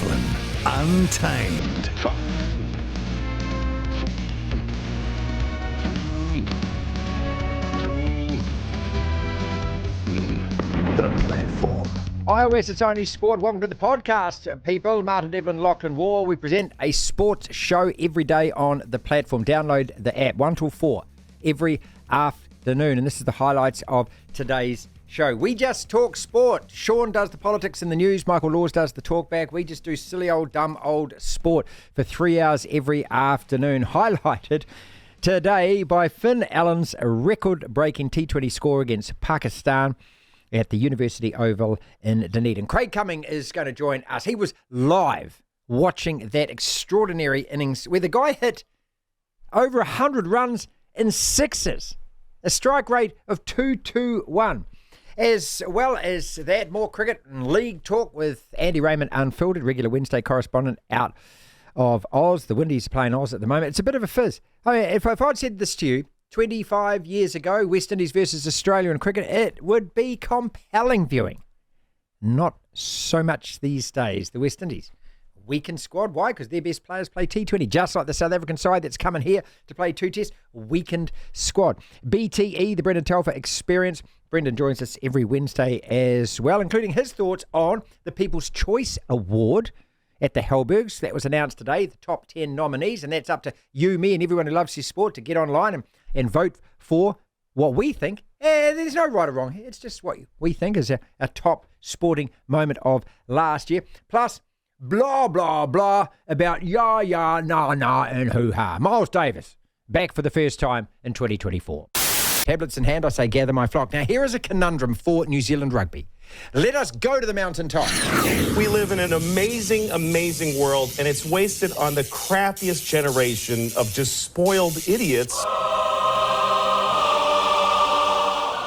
Devlin, Untamed. The platform. iOS, it's only sport. Welcome to the podcast, people. Martin Devlin, Lachlan War. We present a sports show every day on the platform. Download the app 1 till 4 every afternoon. And this is the highlights of today's show. We just talk sport. Sean does the politics and the news. Michael Laws does the talk back. We just do silly old, dumb old sport for 3 hours every afternoon. Highlighted today by Finn Allen's record-breaking T20 score against Pakistan at the University Oval in Dunedin. Craig Cumming is going to join us. He was live watching that extraordinary innings where the guy hit over 100 runs in sixes, a strike rate of 221. As well as that, more cricket and league talk with Andy Raymond, unfiltered, regular Wednesday correspondent out of Oz. The Windies are playing Oz at the moment. It's a bit of a fizz. I mean, if I'd said this to you 25 years ago, West Indies versus Australia in cricket, it would be compelling viewing. Not so much these days. The West Indies, weakened squad. Why? Because their best players play T20, just like the South African side that's coming here to play 2 tests. Weakened squad. BTE, the Brendan Telfer experience. Brendan joins us every Wednesday as well, including his thoughts on the People's Choice Award at the Hellbergs. That was announced today, the top 10 nominees, and that's up to you, me, and everyone who loves his sport to get online and vote for what we think. There's no right or wrong here. It's just what we think is a top sporting moment of last year. Plus, blah, blah, blah about yeah, nah, and hoo-ha. Miles Davis, back for the first time in 2024. Tablets in hand, I say gather my flock. Now, here is a conundrum for New Zealand rugby. Let us go to the mountaintop. We live in an amazing, amazing world, and it's wasted on the crappiest generation of just spoiled idiots.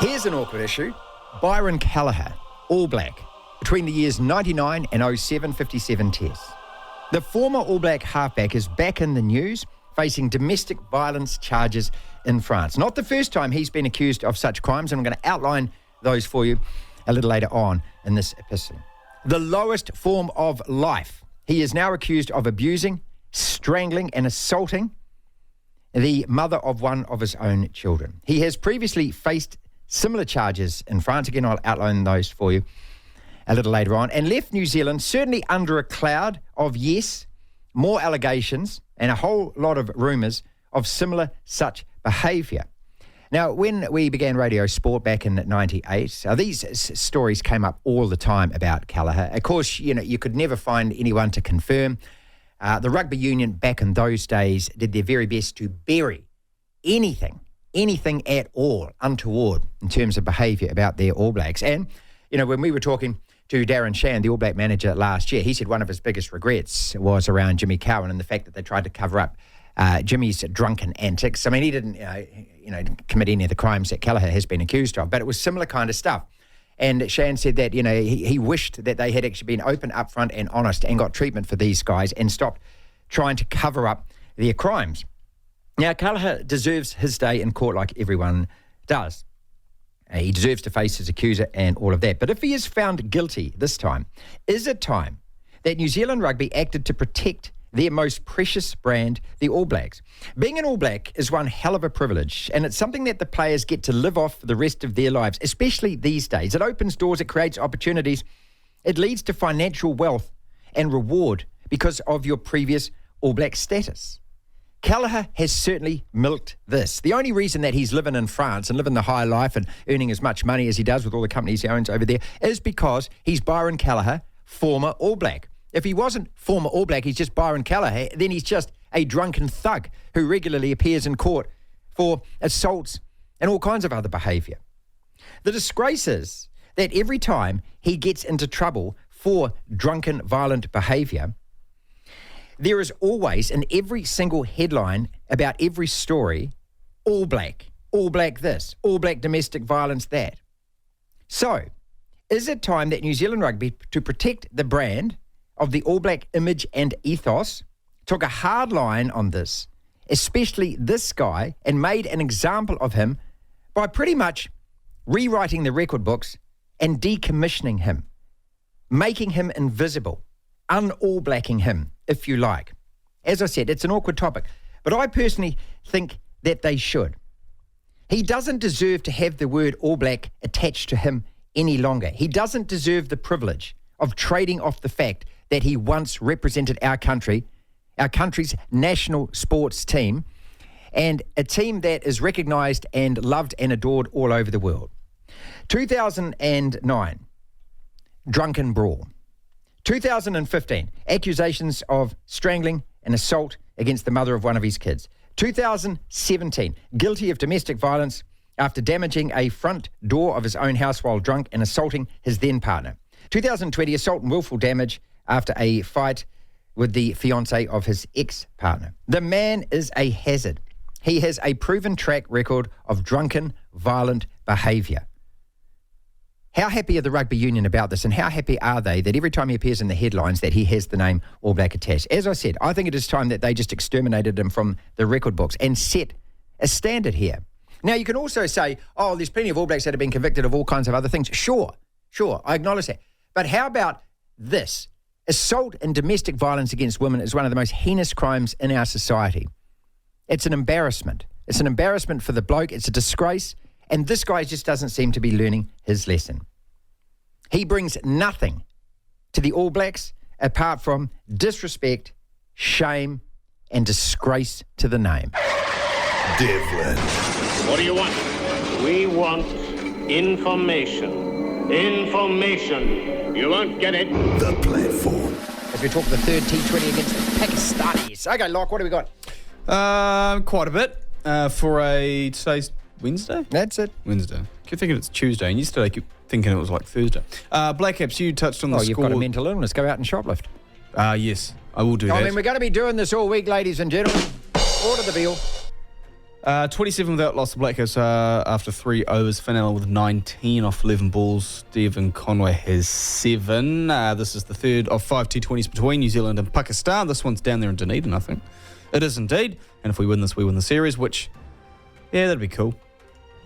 Here's an awkward issue. Byron Callagher, All Black, between the years 99 and 07 57 tests. The former All Black halfback is back in the news, facing domestic violence charges in France. Not the first time he's been accused of such crimes, and I'm going to outline those for you a little later on in this epistle. The lowest form of life. He is now accused of abusing, strangling and assaulting the mother of one of his own children. He has previously faced similar charges in France. Again, I'll outline those for you a little later on. And left New Zealand certainly under a cloud of, yes, more allegations and a whole lot of rumours of similar such behaviour. Now, when we began Radio Sport back in 98, these stories came up all the time about Callagher. Of course, you could never find anyone to confirm. The rugby union back in those days did their very best to bury anything at all untoward in terms of behaviour about their All Blacks. And, when we were talking to Darren Shan, the All Black manager last year, he said one of his biggest regrets was around Jimmy Cowan and the fact that they tried to cover up Jimmy's drunken antics. I mean, he didn't, commit any of the crimes that Callagher has been accused of, but it was similar kind of stuff. And Shan said that, he wished that they had actually been open, upfront and honest and got treatment for these guys and stopped trying to cover up their crimes. Now, Callagher deserves his day in court like everyone does. He deserves to face his accuser and all of that. But if he is found guilty this time, is it time that New Zealand rugby acted to protect their most precious brand, the All Blacks? Being an All Black is one hell of a privilege, and it's something that the players get to live off for the rest of their lives, especially these days. It opens doors, it creates opportunities, it leads to financial wealth and reward because of your previous All Black status. Callagher has certainly milked this. The only reason that he's living in France and living the high life and earning as much money as he does with all the companies he owns over there is because he's Byron Callagher, former All Black. If he wasn't former All Black, he's just Byron Callagher, then he's just a drunken thug who regularly appears in court for assaults and all kinds of other behaviour. The disgrace is that every time he gets into trouble for drunken, violent behaviour, there is always, in every single headline about every story, All Black this, All Black domestic violence that. So, is it time that New Zealand rugby, to protect the brand of the All Black image and ethos, took a hard line on this, especially this guy, and made an example of him by pretty much rewriting the record books and decommissioning him, making him invisible, un-All Blacking him, if you like. As I said, it's an awkward topic, but I personally think that they should. He doesn't deserve to have the word All Black attached to him any longer. He doesn't deserve the privilege of trading off the fact that he once represented our country's national sports team, and a team that is recognised and loved and adored all over the world. 2009, drunken brawl. 2015, accusations of strangling and assault against the mother of one of his kids. 2017, guilty of domestic violence after damaging a front door of his own house while drunk and assaulting his then partner. 2020, assault and willful damage after a fight with the fiancée of his ex-partner. The man is a hazard. He has a proven track record of drunken, violent behaviour. How happy are the rugby union about this, and how happy are they that every time he appears in the headlines that he has the name All Black attached? As I said, I think it is time that they just exterminated him from the record books and set a standard here. Now, you can also say, oh, there's plenty of All Blacks that have been convicted of all kinds of other things. Sure, I acknowledge that. But how about this? Assault and domestic violence against women is one of the most heinous crimes in our society. It's an embarrassment. It's an embarrassment for the bloke. It's a disgrace. And this guy just doesn't seem to be learning his lesson. He brings nothing to the All Blacks apart from disrespect, shame, and disgrace to the name. Devlin. What do you want? We want information. Information. You won't get it. The platform. As we talk the third T20 against the Pakistanis. Okay, Locke, what do we got? Quite a bit for today's Wednesday? That's it. Wednesday. I keep thinking it's Tuesday, and yesterday I keep thinking it was like Thursday. Black Caps, you touched on the score. You've got a mental illness. Go out and shoplift. Yes, I will do that. I mean, we're going to be doing this all week, ladies and gentlemen. Order the bill. 27 without loss. The Black Caps after 3 overs. Finale with 19 off 11 balls. Stephen Conway has 7. This is the third of 5 T20s between New Zealand and Pakistan. This one's down there in Dunedin, I think. It is indeed. And if we win this, we win the series, which, yeah, that'd be cool.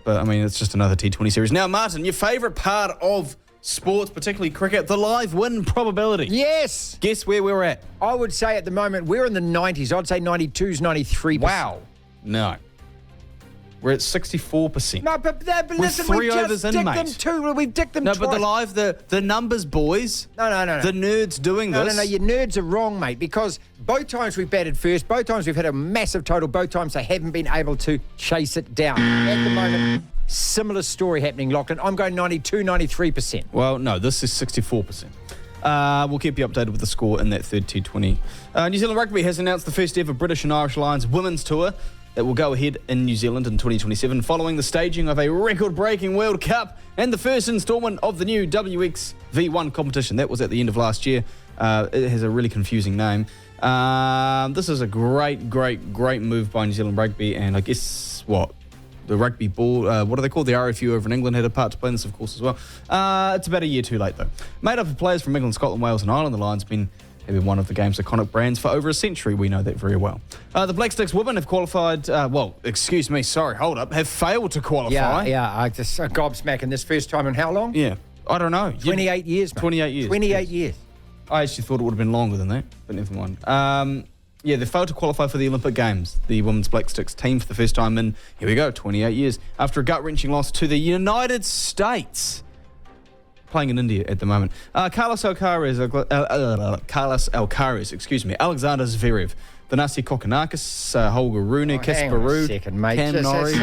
But, I mean, it's just another T20 series. Now, Martin, your favourite part of sports, particularly cricket, the live win probability. Yes. Guess where we're at? I would say at the moment we're in the 90s. I'd say 92s, 93%. Wow. No. We're at 64%. No, but listen, 3 we've overs just in, dicked mate. them too. We've dicked them twice. No, but the numbers, boys. No. The nerds doing this. No, your nerds are wrong, mate, because both times we've batted first, both times we've had a massive total, both times they haven't been able to chase it down. At the moment, similar story happening, Lachlan. I'm going 92, 93%. Well, no, this is 64%. We'll keep you updated with the score in that third T20. New Zealand Rugby has announced the first ever British and Irish Lions women's tour that will go ahead in New Zealand in 2027 following the staging of a record-breaking World Cup and the first instalment of the new WXV1 competition. That was at the end of last year. It has a really confusing name. This is a great move by New Zealand Rugby, and I guess, the rugby board, what are they called? The RFU over in England had a part to play in this, of course, as well. It's about a year too late, though. Made up of players from England, Scotland, Wales and Ireland, the Lions have been one of the game's iconic brands for over a century. We know that very well. The Black Sticks women have qualified, have failed to qualify. Yeah, I just gobsmacking this first time in how long? Yeah, I don't know. 28 years, mate. 28 years. 28 years. I actually thought it would have been longer than that, but never mind. They failed to qualify for the Olympic Games, the Women's Black Sticks team, for the first time in, 28 years, after a gut-wrenching loss to the United States. Playing in India at the moment. Carlos Alcaraz, Alexander Zverev, Thanasi Kokkinakis, Holger Rune, Casper Ruud, Cam Norrie.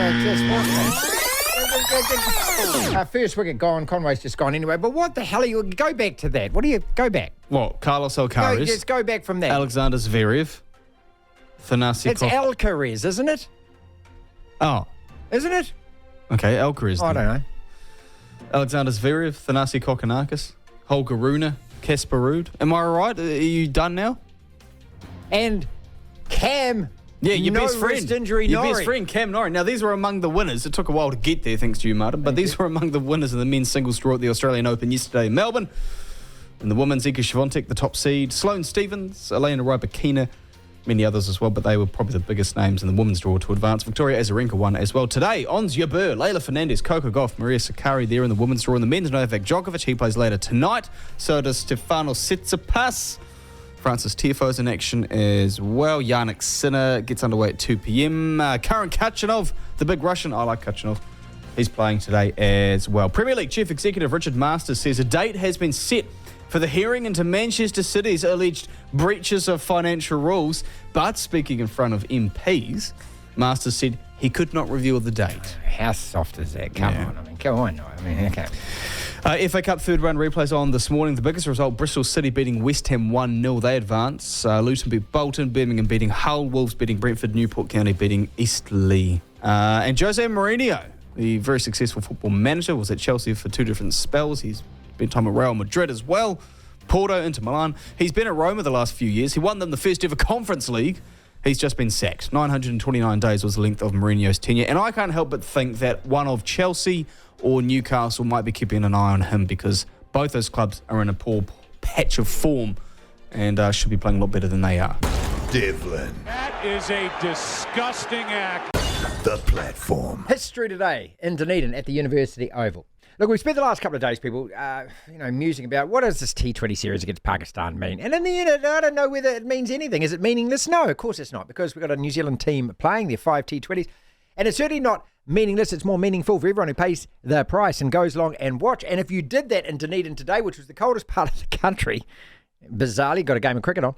First wicket gone, Conway's just gone anyway, but what the hell are you... Go back to that. Go back. What? Carlos Alcaraz? Let's go back from that. Alexander Zverev, Thanasi It's Alcaraz, isn't it? Oh. Isn't it? Okay, Alcaraz. I don't know. Alexander Zverev, Thanasi Kokkinakis, Holger Rune, Casper Ruud. Am I right? Are you done now? And Cam... Yeah, your best friend. Wrist injury, your Norrie. best friend, Cam Norrie. Now, these were among the winners. It took a while to get there, thanks to you, Martin. But these were among the winners in the men's singles draw at the Australian Open yesterday in Melbourne. In the women's, Iga Swiatek, the top seed. Sloane Stephens, Elena Rybakina, many others as well. But they were probably the biggest names in the women's draw to advance. Victoria Azarenka won as well. Today, Ons Jabeur, Leila Fernandez, Coco Gauff, Maria Sakkari there in the women's draw. In the men's, Novak Djokovic, he plays later tonight. So does Stefanos Tsitsipas. Francis Tiafoe's in action as well. Yannick Sinner gets underway at 2 p.m. Karan Kachanov, the big Russian. I like Kachanov. He's playing today as well. Premier League Chief Executive Richard Masters says a date has been set for the hearing into Manchester City's alleged breaches of financial rules. But speaking in front of MPs, Masters said he could not reveal the date. How soft is that? Come on. Okay. FA Cup third round replays on this morning. The biggest result, Bristol City beating West Ham 1-0. They advance. Luton beat Bolton, Birmingham beating Hull, Wolves beating Brentford, Newport County beating Eastleigh. And Jose Mourinho, the very successful football manager, was at Chelsea for 2 different spells. He's spent time at Real Madrid as well. Porto, Inter Milan. He's been at Roma the last few years. He won them the first ever Conference League. He's just been sacked. 929 days was the length of Mourinho's tenure. And I can't help but think that one of Chelsea or Newcastle might be keeping an eye on him because both those clubs are in a poor patch of form and should be playing a lot better than they are. Devlin. That is a disgusting act. The platform. History today in Dunedin at the University Oval. Look, we spent the last couple of days, people, musing about what does this T20 series against Pakistan mean? And in the end, I don't know whether it means anything. Is it meaningless? No, of course it's not, because we've got a New Zealand team playing their 5 T20s. And it's certainly not meaningless. It's more meaningful for everyone who pays the price and goes along and watch. And if you did that in Dunedin today, which was the coldest part of the country, bizarrely got a game of cricket on,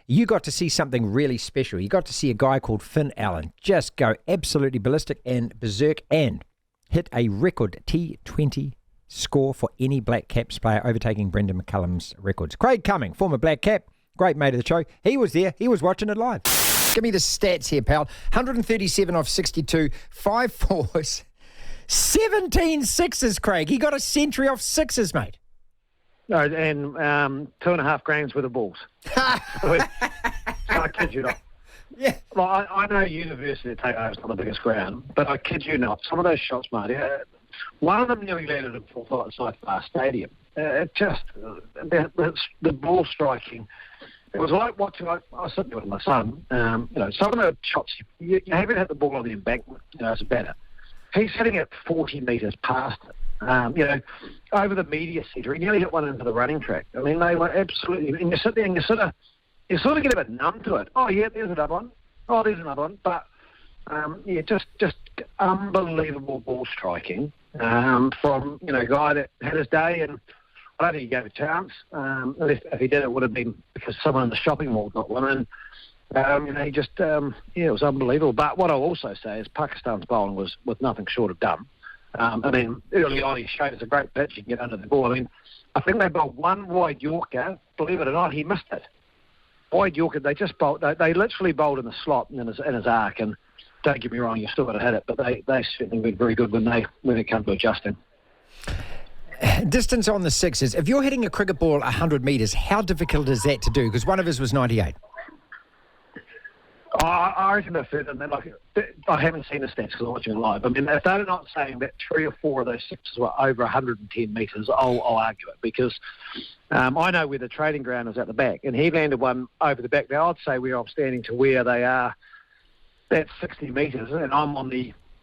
you got to see something really special. You got to see a guy called Finn Allen just go absolutely ballistic and berserk and hit a record T20 score for any Black Caps player, overtaking Brendan McCullum's records. Craig Cumming, former Black Cap, great mate of the show. He was there. He was watching it live. Give me the stats here, pal. 137 off 62, 5 fours, 17 sixes, Craig. He got a century off sixes, mate. No, and 2.5 grams worth of balls. I kid you not. Yeah. Well, I know University of Takeover is not the biggest ground, but I kid you not, some of those shots, Marty, one of them nearly landed at full flight inside Far Stadium. It just, the ball striking, it was like watching, I was sitting there with my son, some of the shots, you haven't hit the ball on the embankment, as a batter. He's hitting it 40 metres past it. Over the media centre, he nearly hit one into the running track. I mean, they were absolutely, and you sit there and you sort of get a bit numb to it. Oh, yeah, there's another one. Oh, there's another one. But, just unbelievable ball striking from, a guy that had his day, and I don't think he gave a chance. If he did, it would have been because someone in the shopping mall got one. And, it was unbelievable. But what I'll also say is Pakistan's bowling was nothing short of dumb. Early on he showed us a great pitch. He can get under the ball. I think they bowled one wide Yorker. Believe it or not, he missed it. Wide Yorker, they just bowled. They literally bowled in the slot in his arc. And don't get me wrong, you still got to hit it. But they certainly were very good when it came to adjusting. Distance on the sixes. If you're hitting a cricket ball 100 metres, how difficult is that to do? Because one of his was 98. I reckon they're further than that. I haven't seen the stats because I'm watching it live. If they're not saying that 3 or 4 of those sixes were over 110 metres, I'll argue it because I know where the training ground is at the back, and he landed one over the back. Now, I'd say where I'm standing to where they are, that's 60 metres, and I'm on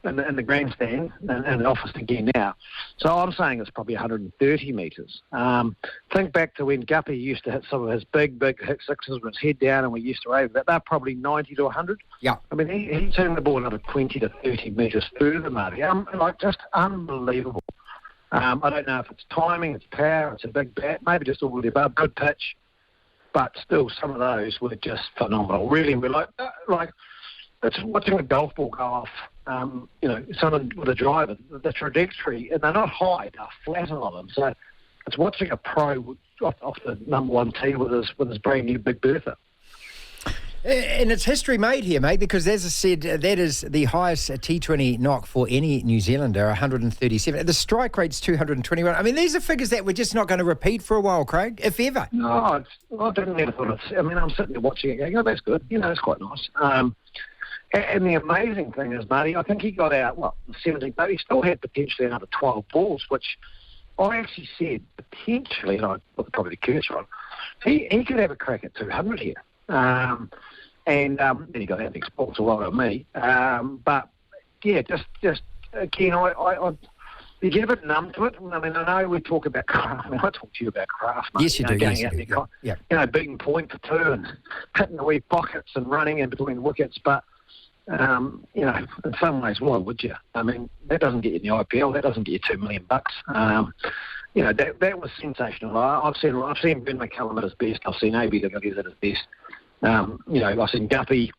in the grandstand and the office again now. So I'm saying it's probably 130 metres. Think back to when Guppy used to hit some of his big hit sixes with his head down, and we used to rave that. They're probably 90 to 100. Yeah. He turned the ball another 20 to 30 metres further, Marty. Just unbelievable. I don't know if it's timing, it's power, it's a big bat, maybe just all the above, good pitch. But still, some of those were just phenomenal. Really, we're like it's watching a golf ball go off. Someone with a driver, the trajectory, and they're not high, they're flat on them. So it's watching a pro off the number one tee with his brand new Big Bertha. And it's history made here, mate, because as I said, that is the highest T20 knock for any New Zealander, 137. The strike rate's 221. These are figures that we're just not going to repeat for a while, Craig, if ever. No, I didn't ever thought I'm sitting there watching it going, that's good. It's quite nice. And the amazing thing is, Marty, I think he got out, 17, but he still had potentially another 12 balls, which I actually said potentially, and I put probably the cursor on, he could have a crack at 200 here. And then he got out the sports a lot of me. But, yeah, just again, you get a bit numb to it. I mean, I know we talk about craft. I mean, I talk to you about craft, mate. Yes, you do. Going Yes, out you do. there, Yeah. beating point for two and hitting the wee pockets and running in between the wickets. But, in some ways, why would you? I mean, that doesn't get you in the IPL. That doesn't get you $2 million. That was sensational. I've seen Ben McCullum at his best. I've seen AB de Villiers at his best. I've seen Guppy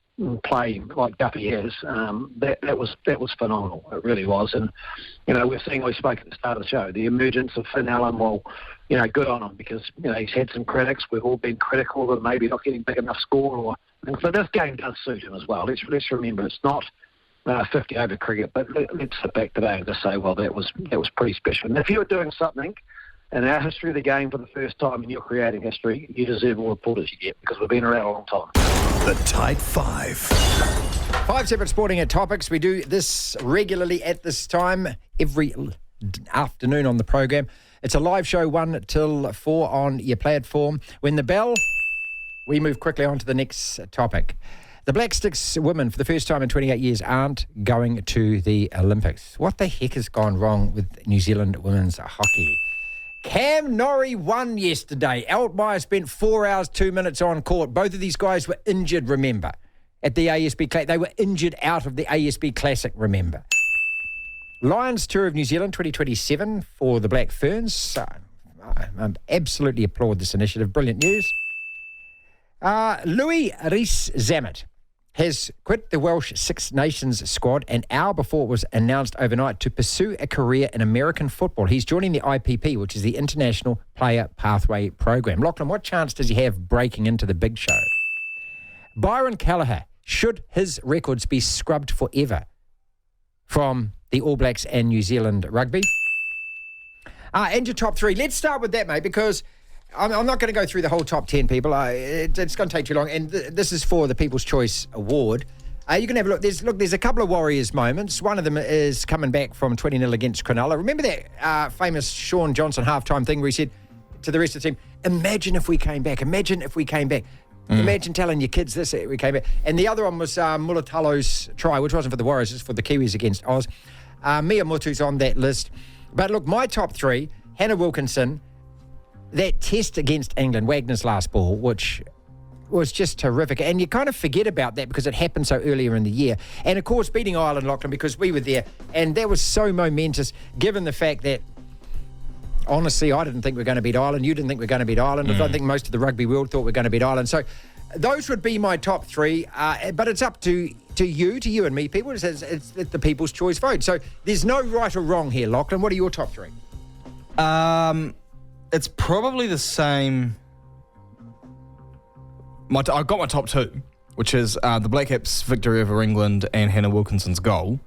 play like Guppy has. That was phenomenal. It really was. And we spoke at the start of the show, the emergence of Finn Allen. Well, good on him because he's had some critics. We've all been critical of maybe not getting big enough score. And so this game does suit him as well. Let's remember it's not 50 over cricket, but let's sit back today and just say, well, that was pretty special. And if you're doing something in our history of the game for the first time and you're creating history, you deserve all the reporters you get because we've been around a long time. The Tide 5. 5 separate sporting topics. We do this regularly at this time every afternoon on the program. It's a live show 1 till 4 on your platform. When the bell, we move quickly on to the next topic. The Black Sticks women, for the first time in 28 years, aren't going to the Olympics. What the heck has gone wrong with New Zealand women's hockey? Cam Norrie won yesterday. Altmaier spent 4 hours, 2 minutes on court. Both of these guys were injured, remember, at the ASB Classic. They were injured out of the ASB Classic, remember. Lions Tour of New Zealand 2027 for the Black Ferns. I absolutely applaud this initiative. Brilliant news. Louis Rees-Zammit has quit the Welsh Six Nations squad an hour before it was announced overnight to pursue a career in American football. He's joining the IPP, which is the International Player Pathway Program. Lachlan, what chance does he have breaking into the big show? Byron Callagher, should his records be scrubbed forever from the All Blacks and New Zealand rugby? And your top 3. Let's start with that, mate, because I'm not going to go through the whole top 10 people. It's going to take too long. And this is for the People's Choice Award. You can have a look. There's a couple of Warriors moments. One of them is coming back from 20-0 against Cronulla. Remember that famous Sean Johnson halftime thing where he said to the rest of the team, imagine if we came back. Imagine if we came back. Imagine telling your kids this, we came back. And the other one was Mulatalo's try, which wasn't for the Warriors, it's for the Kiwis against Oz. Mia Mutu's on that list. But look, my top 3, Hannah Wilkinson, that test against England, Wagner's last ball, which was just terrific. And you kind of forget about that because it happened so earlier in the year. And, of course, beating Ireland, Lachlan, because we were there. And that was so momentous, given the fact that, honestly, I didn't think we were going to beat Ireland. You didn't think we were going to beat Ireland. I don't think most of the rugby world thought we were going to beat Ireland. So those would be my top 3. But it's up to you and me, people. It's the People's Choice vote. So there's no right or wrong here, Lachlan. What are your top 3? It's probably the same. I've got my top 2, which is the Black Caps' victory over England and Hannah Wilkinson's goal.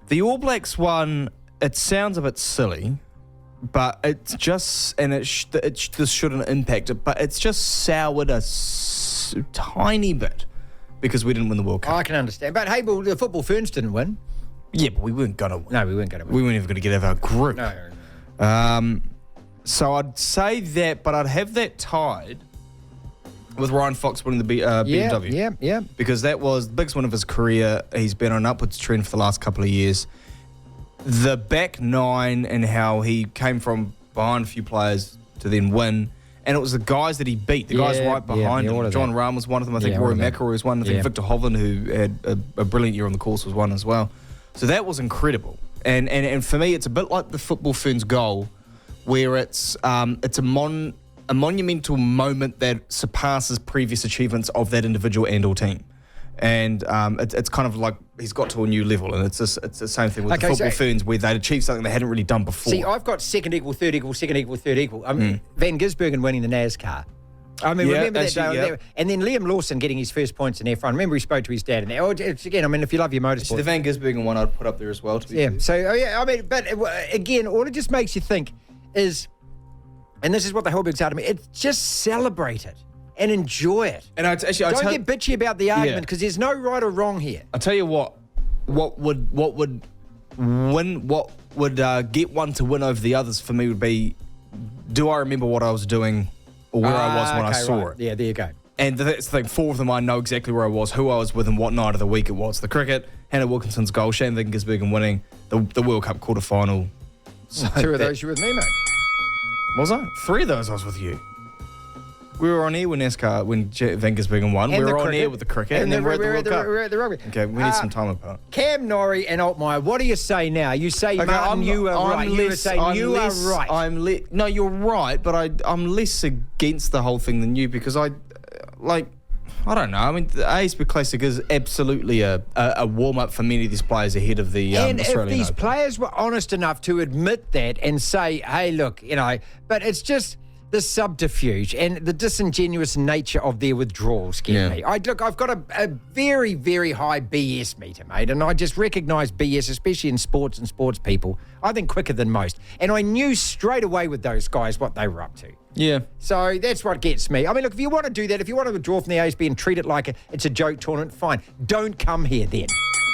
The All Blacks one, it sounds a bit silly, but it's just, and this shouldn't impact it, but it's just soured a tiny bit because we didn't win the World Cup. I can understand. But, hey, well, the football Ferns didn't win. Yeah, but we weren't going to win. No, we weren't going to win. We weren't even going to get out of our group. No. So I'd say that, but I'd have that tied with Ryan Fox winning the BMW. Yeah. Because that was the biggest win of his career. He's been on an upwards trend for the last couple of years. The back 9 and how he came from behind a few players to then win. And it was the guys that he beat, the guys right behind him. John Rahm was one of them. I think Rory McIlroy was one. I think Victor Hovland, who had a brilliant year on the course, was one as well. So that was incredible. And for me, it's a bit like the football Ferns goal, where it's a monumental moment that surpasses previous achievements of that individual and or team. And it's kind of like he's got to a new level, and it's the same thing with the football Ferns, where they'd achieved something they hadn't really done before. See, I've got second equal, third equal, second equal, third equal. Van Gisbergen winning the NASCAR. I mean, remember that day? And then Liam Lawson getting his first points in F1. Remember he spoke to his dad. And again, I mean, if you love your motorsport. The Van Gisbergen one I'd put up there as well. I mean, but again, all it just makes you think is, and this is what the whole big out of me, it's just celebrate it and enjoy it. And don't get bitchy about the argument because there's no right or wrong here. I'll tell you what would get one to win over the others for me would be, do I remember what I was doing or where I was when I saw it? Yeah, there you go. And that's the thing, 4 of them I know exactly where I was, who I was with and what night of the week it was. The cricket, Hannah Wilkinson's goal, Shane Van Gisbergen winning, the World Cup quarterfinal, So Two of those you were with me, mate. Was I? 3 of those I was with you. We were on air when NASCAR, when Van Gisbergen won. And we the were on cricket. air with the cricket, and then we're at the World Cup. the rugby. Okay, we need some time apart. Cam Norrie and Altmaier, what do you say now? You say, Martin, you are right. You were saying you are right. No, you're right, but I'm less against the whole thing than you because I don't know. I mean, the ASB Classic is absolutely a warm-up for many of these players ahead of the And Australian if these Open. players were honest enough to admit that and say, hey, look, but it's just the subterfuge and the disingenuous nature of their withdrawals scare me. I've got a very, very high BS meter, mate, and I just recognise BS, especially in sports and sports people, I think quicker than most. And I knew straight away with those guys what they were up to. Yeah. So that's what gets me. I mean, look, if you want to do that, if you want to withdraw from the ASB and treat it like it's a joke tournament, fine. Don't come here then.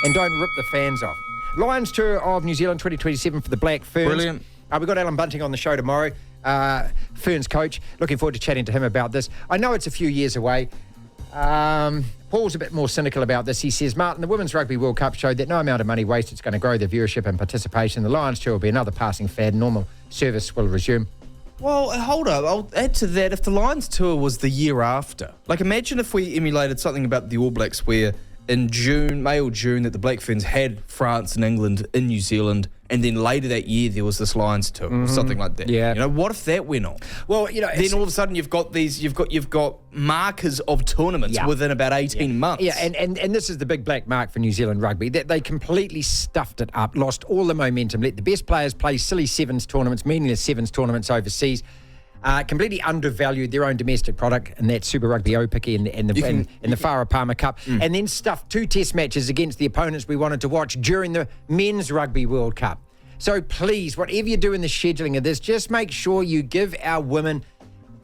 And don't rip the fans off. Lions Tour of New Zealand 2027 for the Black Ferns. Brilliant. We've got Alan Bunting on the show tomorrow, Ferns coach. Looking forward to chatting to him about this. I know it's a few years away. Paul's a bit more cynical about this. He says, Martin, the Women's Rugby World Cup showed that no amount of money wasted is going to grow the viewership and participation. The Lions Tour will be another passing fad. Normal service will resume. Well, hold up. I'll add to that. If the Lions Tour was the year after, like imagine if we emulated something about the All Blacks where in May or June that the Black Ferns had France and England in New Zealand, and then later that year there was this Lions Tour or something like that. Yeah. What if that went on? Well, then all of a sudden you've got markers of tournaments within about 18 months. Yeah, and this is the big black mark for New Zealand rugby. They completely stuffed it up, lost all the momentum, let the best players play silly sevens tournaments, meaningless sevens tournaments overseas. Completely undervalued their own domestic product and that Super Rugby O-Picky and the Farah Palmer Cup, and then stuffed 2 test matches against the opponents we wanted to watch during the Men's Rugby World Cup. So please, whatever you do in the scheduling of this, just make sure you give our women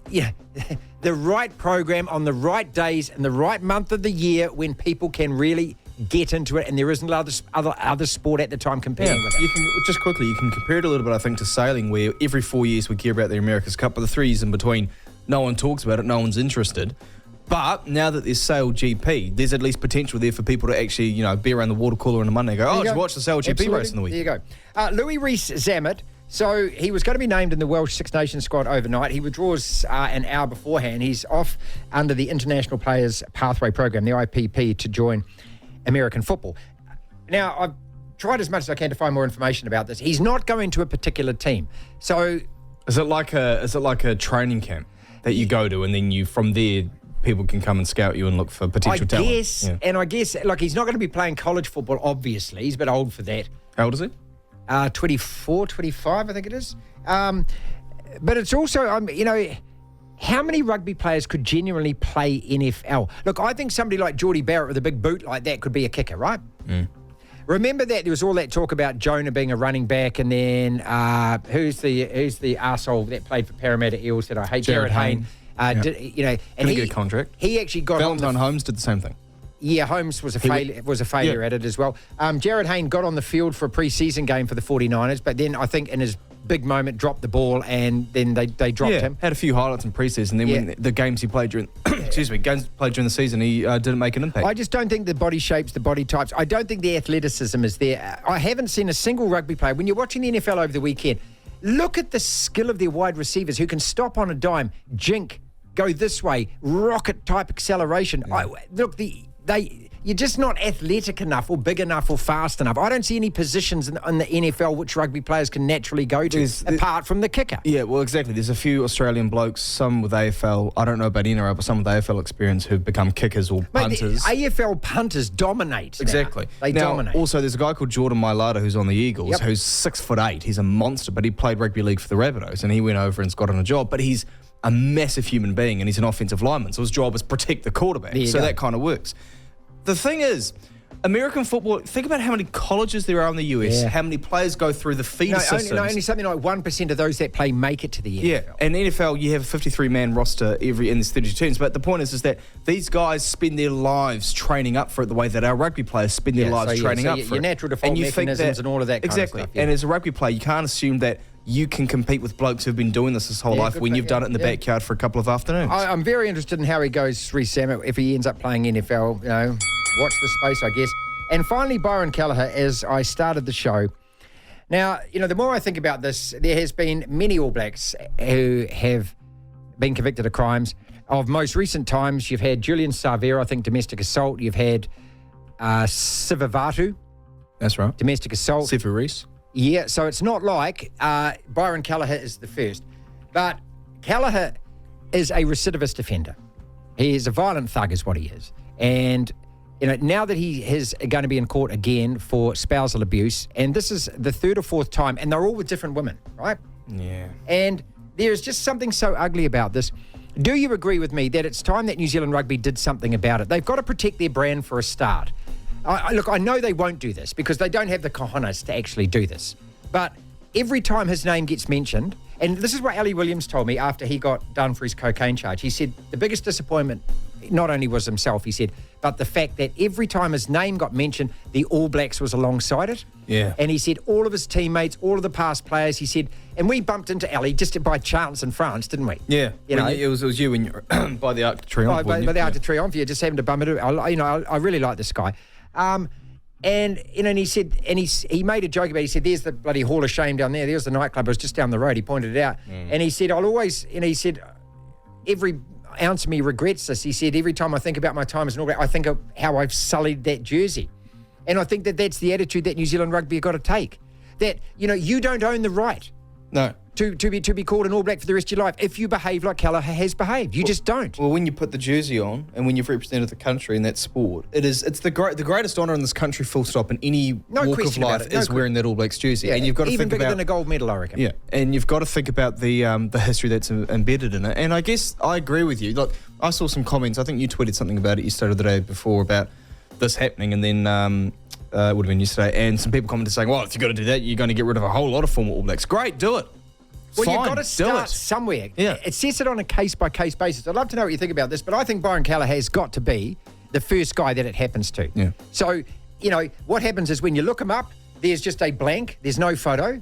the right program on the right days and the right month of the year when people can really get into it and there isn't other sport at the time competing with it. You can compare it a little bit, I think, to sailing, where every 4 years we hear about the America's Cup, but the 3 years in between, no one talks about it, no one's interested. But now that there's Sail GP, there's at least potential there for people to actually, be around the water cooler on a Monday and go, just watch the Sail GP race in the week. There you go. Louis Rees-Zammit. So he was going to be named in the Welsh Six Nations squad overnight. He withdraws an hour beforehand. He's off under the International Players Pathway Program, the IPP, to join American football. Now, I've tried as much as I can to find more information about this. He's not going to a particular team. So Is it like a training camp that you go to and then you from there people can come and scout you and look for potential talent? I guess, he's not going to be playing college football, obviously. He's a bit old for that. How old is he? 24, 25, I think it is. But it's also, how many rugby players could genuinely play NFL? Look, I think somebody like Geordie Barrett with a big boot like that could be a kicker, right? Remember that there was all that talk about Jonah being a running back, and then who's the arsehole that played for Parramatta Eels that I hate? Jared Hayne. And Didn't get a contract. He actually got Valentine Holmes did the same thing. Yeah, Holmes was a failure at it as well. Jared Hayne got on the field for a pre-season game for the 49ers, but then I think in his big moment dropped the ball and then they dropped him. Had a few highlights in pre-season. Then when the games he played during games played during the season, he didn't make an impact. I just don't think the body shapes, the body types. I don't think the athleticism is there. I haven't seen a single rugby player. When you're watching the NFL over the weekend, look at the skill of their wide receivers who can stop on a dime, jink, go this way, rocket type acceleration. You're just not athletic enough or big enough or fast enough. I don't see any positions in the NFL which rugby players can naturally go to apart from the kicker. Yeah, well, exactly. There's a few Australian blokes, some with AFL, I don't know about NRL, but some with AFL experience who've become kickers or punters. Mate, the AFL punters dominate. Exactly. They dominate. Also, there's a guy called Jordan Mailata who's on the Eagles, who's 6'8". He's a monster, but he played rugby league for the Rabbitohs, and he went over and got on a job. But he's a massive human being, and he's an offensive lineman, so his job is protect the quarterback. So that kind of works. The thing is, American football, think about how many colleges there are in the US, how many players go through the feeder systems. Only something like 1% of those that play make it to the NFL. Yeah, and NFL, you have a 53-man roster in there's 32 teams. But the point is that these guys spend their lives training up for it the way that our rugby players spend their lives training up for it. Your natural default mechanisms and all of that kind of stuff. And as a rugby player, you can't assume that you can compete with blokes who've been doing this whole life when you've done it in the backyard for a couple of afternoons. I'm very interested in how he goes, Rees-Zammit, if he ends up playing NFL, watch the space, I guess. And finally, Byron Kelleher, as I started the show. Now, the more I think about this, there has been many All Blacks who have been convicted of crimes. Of most recent times, you've had Julian Savera, I think, domestic assault. You've had Sivavatu. That's right. Domestic assault. Sefu Reece. Yeah, so it's not like Byron Kelleher is the first. But Kelleher is a recidivist offender. He is a violent thug is what he is. And, now that he is going to be in court again for spousal abuse, and this is the third or fourth time, and they're all with different women, right? Yeah. And there's just something so ugly about this. Do you agree with me that it's time that New Zealand Rugby did something about it? They've got to protect their brand for a start. Look, I know they won't do this because they don't have the cojones to actually do this. But every time his name gets mentioned, and this is what Ali Williams told me after he got done for his cocaine charge. He said the biggest disappointment not only was himself, he said, but the fact that every time his name got mentioned, the All Blacks was alongside it. Yeah. And he said all of his teammates, all of the past players, he said, and we bumped into Ali just by chance in France, didn't we? Yeah. It was you when you were by the Arc de Triomphe. By the Arc de Triomphe, you just happened to bump into him. I really like this guy. And he said, and he made a joke about it. He said, there's the bloody Hall of Shame down there. There's the nightclub. It was just down the road. He pointed it out. And he said, I'll always, he said, every ounce of me regrets this. He said, every time I think about my time as an All Black, I think of how I've sullied that jersey. And I think that that's the attitude that New Zealand Rugby have got to take. That, you don't own the right. No. To be called an All Black for the rest of your life if you behave like Kelleher has behaved. You just don't. Well, when you put the jersey on and when you've represented the country in that sport, it's the greatest honour in this country, full stop, in any walk of life is wearing that All Blacks jersey. Yeah, and you've got to even think bigger than a gold medal, I reckon. Yeah, and you've got to think about the history that's embedded in it. And I guess I agree with you. Look, I saw some comments. I think you tweeted something about it yesterday or the day before about this happening, and then it would have been yesterday. And some people commented saying, "Well, if you're going to do that, you're going to get rid of a whole lot of former All Blacks." Great, do it. Well, Fine, you've got to start somewhere. Yeah. It sets it on a case-by-case basis. I'd love to know what you think about this, but I think Byron Kelleher has got to be the first guy that it happens to. Yeah. So, what happens is when you look him up, there's just a blank, there's no photo,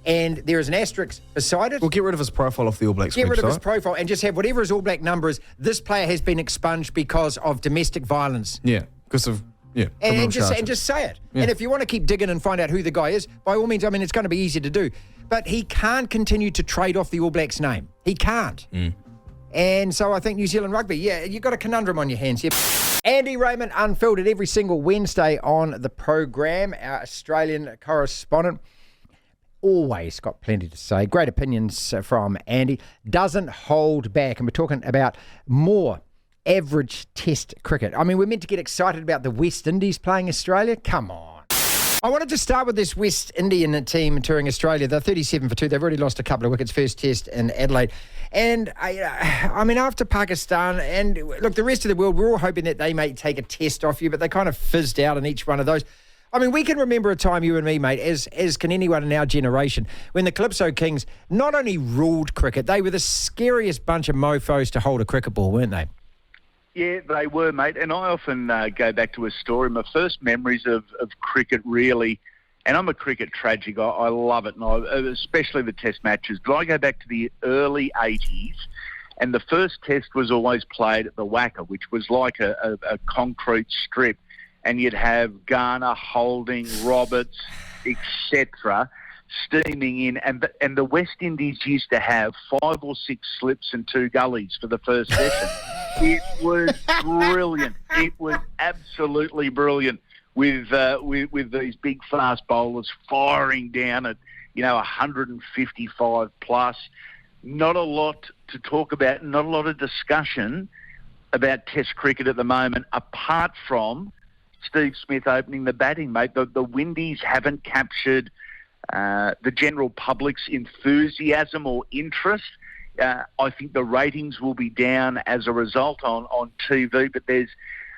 and there is an asterisk beside it. Well, get rid of his profile off the All Blacks Get website. rid of his profile and just have whatever his All Black number is. This player has been expunged because of domestic violence. Yeah, because of... Yeah, and just say it. Yeah. And if you want to keep digging and find out who the guy is, by all means, it's going to be easy to do. But he can't continue to trade off the All Blacks name. He can't. And so I think New Zealand Rugby, you've got a conundrum on your hands here. Andy Raymond unfiltered every single Wednesday on the program, our Australian correspondent. Always got plenty to say. Great opinions from Andy. Doesn't hold back. And we're talking about more average test cricket. We're meant to get excited about the West Indies playing Australia. Come on. I wanted to start with this West Indian team touring Australia. They're 37 for 2. They've already lost a couple of wickets, first test in Adelaide. And, after Pakistan and, look, the rest of the world, we're all hoping that they may take a test off you, but they kind of fizzed out in each one of those. We can remember a time, you and me, mate, as can anyone in our generation, when the Calypso Kings not only ruled cricket, they were the scariest bunch of mofos to hold a cricket ball, weren't they? Yeah, they were, mate. And I often go back to a story. My first memories of cricket, really, and I'm a cricket tragic. I love it, and especially the test matches. But I go back to the early 80s, and the first test was always played at the Wacker, which was like a concrete strip. And you'd have Garner, Holding, Roberts, etc., steaming in, and the West Indies used to have 5 or 6 slips and 2 gullies for the first session. It was brilliant. It was absolutely brilliant with these big fast bowlers firing down at 155 plus. Not a lot to talk about. Not a lot of discussion about Test cricket at the moment, apart from Steve Smith opening the batting, mate. The Windies haven't captured the general public's enthusiasm or interest. I think the ratings will be down as a result on TV, but there's,